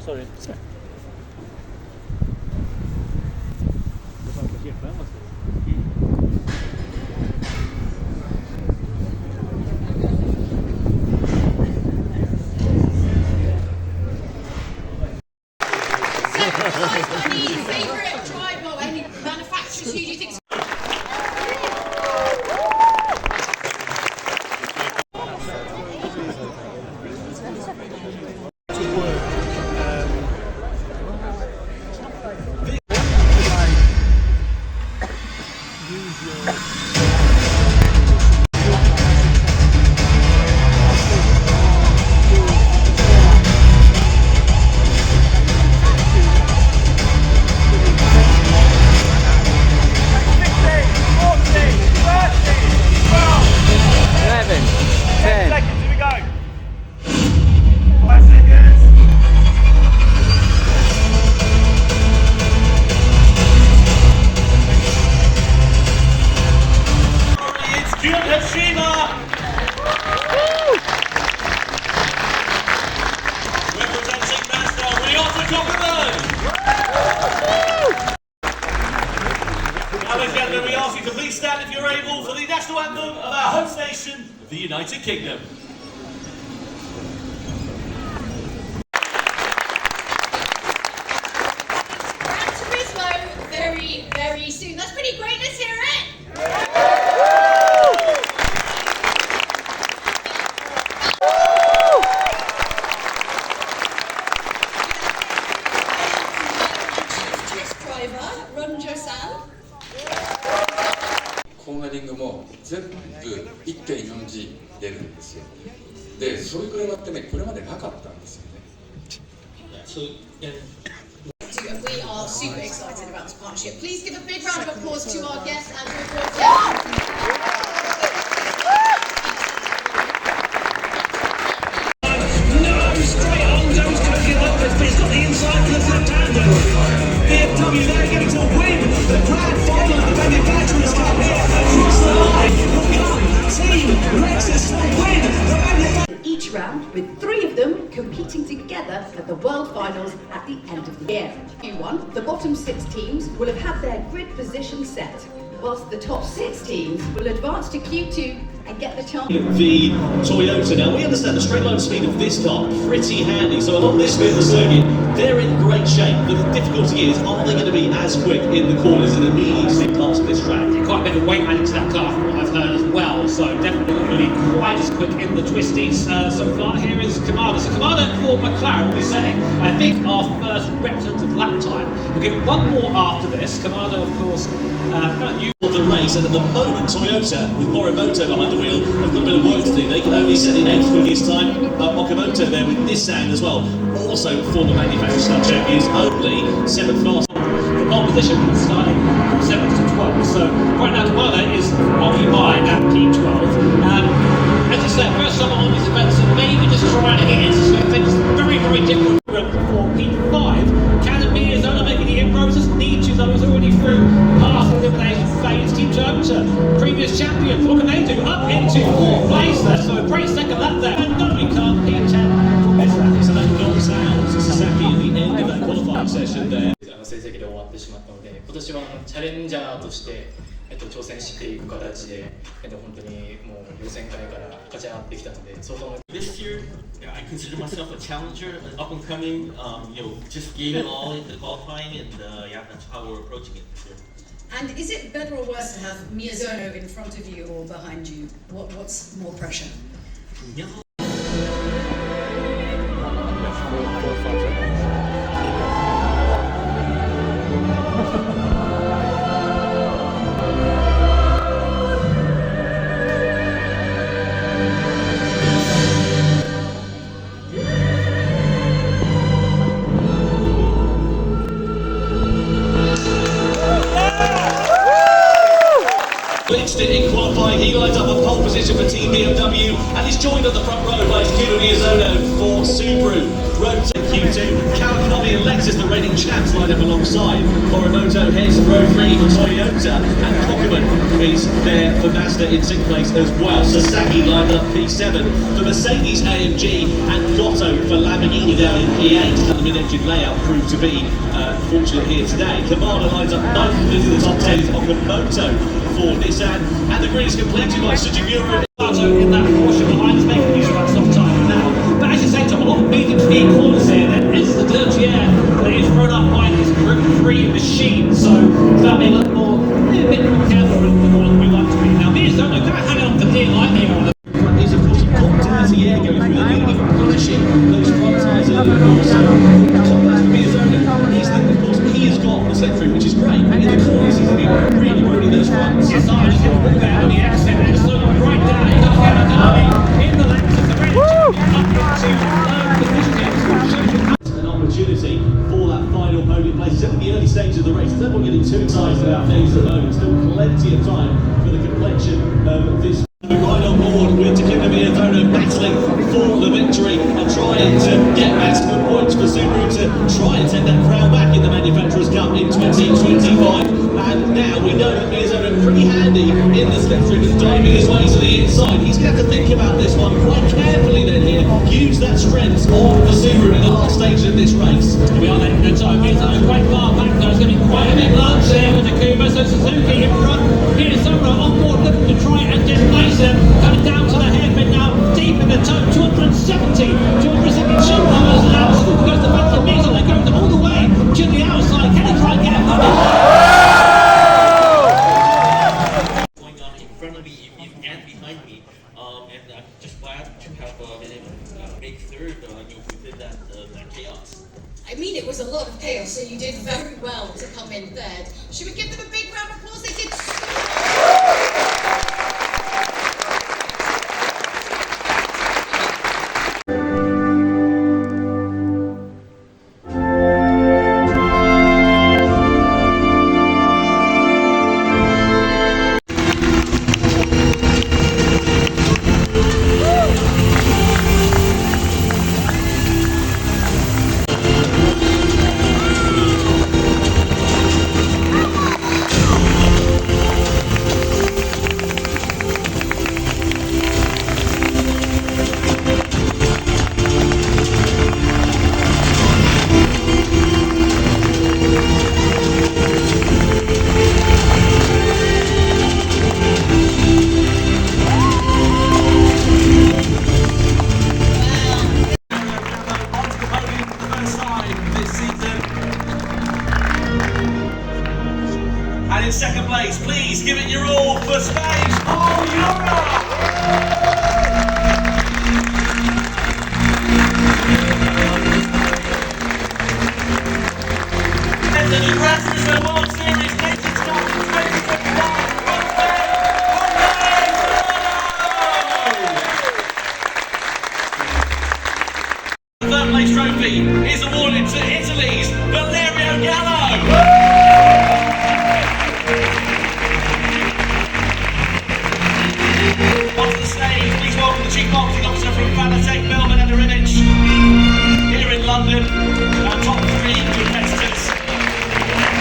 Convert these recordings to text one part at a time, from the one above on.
Sorry. Favorite driver or any manufacturers who do you think? We ask you to please stand if you're able for the national anthem of our host nation, the United Kingdom. Gran Turismo very, very soon. That's pretty great. Let's hear it. Test driver, Runjo-san. コーナリングも全部 1.4G 出るんですよ。で、そういう車ってね、これまでなかったんですよね。We are super excited about this partnership. Please give a big round of applause to our guests and reporter. Each round, with 3 of them competing together at the World Finals at the end of the year. Q1, the bottom 6 teams will have had their grid position set, whilst the top 6 teams will advance to Q2 and get the chance. The Toyota. Now we understand the straight line speed of this car pretty handy, so along this bit of the circuit, they're in great shape. But the difficulty is, are they going to be as quick in the corners and immediately past this track? Quite a bit of weight added to that car from what I've heard as well, so definitely not going to be quite as quick in the twisties so far. Here is Kamada. So Kamada for McLaren will be setting, I think, our first representative lap time. We'll get one more after this. Kamada, of course, The race, and at the moment Toyota with Morimoto behind the wheel have got a bit of work to do. They can only set in 8 quickest time. Okamoto there with Nissan as well, also former manufacturer champions, only 7th fast. the pole position starting from 7th to 12th. So right now Kamada is occupied at P12. As I said, first time on these events, and maybe just trying to get into some things very, very different. For P5, Kazunori Yamauchi making the inroads as need to. Those already through past elimination phase. Team Toyota, previous champions, what can they do? Up into 4th place there, so a great second lap there. And don't become P10. So that knocks out Sasaki at the end of that qualifying session there. 成績で終わってしまったので、今年はチャレンジャーとして、挑戦していく形で、本当にもう予選会から勝ち上がってきたので、相当。This year, I consider myself a challenger, an up and coming. Just gave it all in the qualifying, and yeah, that's how we're approaching it this year. And is it better or worse to have Miyazono in front of you or behind you? What's more pressure? Yeah. position for Team BMW, and he's joined on the front row by Kazunori Yamauchi for Subaru. Road to Q2, Kawasaki and Lexus, the reigning champs, line up alongside. Morimoto heads row 3 for Toyota, and Kokuman is there for Mazda in 6th place as well. Sasaki lined up P7 for Mercedes AMG, and Lotto for Lamborghini down in P8. And the mid-engine layout proved to be fortunate here today. Kamada lines up 9th into the top 10 is Okamoto for Nissan, and the grid is completed by Sugimura. In that portion behind is making use of that soft time now. But as you say, Tom, a lot of medium speed corners here. There is the dirty air that is thrown up by this Group 3 machine. So that'll be a bit more careful than what we like to be. Now, Miyazono kind of hanging on for dear life here on the Is of course a hot dirty air going through the unit, flashing those front tyres over the course. So, Miyazono, he's of course he has got the slip through, which is great. But in the corners, he's going to be really ruining those fronts. yes, I just going to walk out on the exit and slow right down. He does get in the length of the red. An opportunity for that final podium place. It's in the early stages of the race. Don't want getting too excited about things at the moment. Still plenty of time for the completion of this. Right on board with Takuma Miyazono battling for the victory and trying to get maximum points for Subaru to try and take that crown back in the Manufacturers' Cup in 2025. And now we know that Miyazono pretty handy in the slipstream and diving his way to the inside. He's going to have to think about this one quite carefully then here. Use that strength of the Subaru in the last stage of this race. We are letting the time. Miyazono quite far back now. It's going to be quite a big lunge there with Takuma. So Suzuki in front. Miyazono on board looking to try and get laser. Coming down to the hairpin now, deep in the toe, 270 kilometers an hour. Suzuki goes to the back of Miyazono, going all the way to the outside. Can he try and get it? Going on in front of me and behind me, and I'm just glad to have been able to make third within that chaos. I mean, it was a lot of chaos, so you did very well to come in third. Should we give them a big round of applause? They did And in second place, please give it your all for Spain. Oh, Yura! And the new Gran Turismo World Series Nations Cup 2021. The third place trophy is awarded to Italy's Valerio Gallo. Onto the stage, please welcome the Chief Marketing Officer from Fanatec, Melbourne and Image, here in London, our top 3 competitors.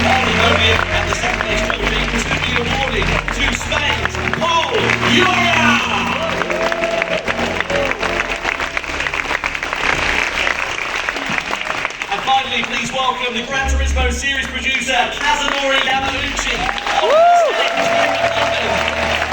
On the podium and the second place trophy to be awarded to Spain's Paul Yura! And finally, please welcome the Gran Turismo series producer, Kazunori Yamauchi. On the stage, here in London.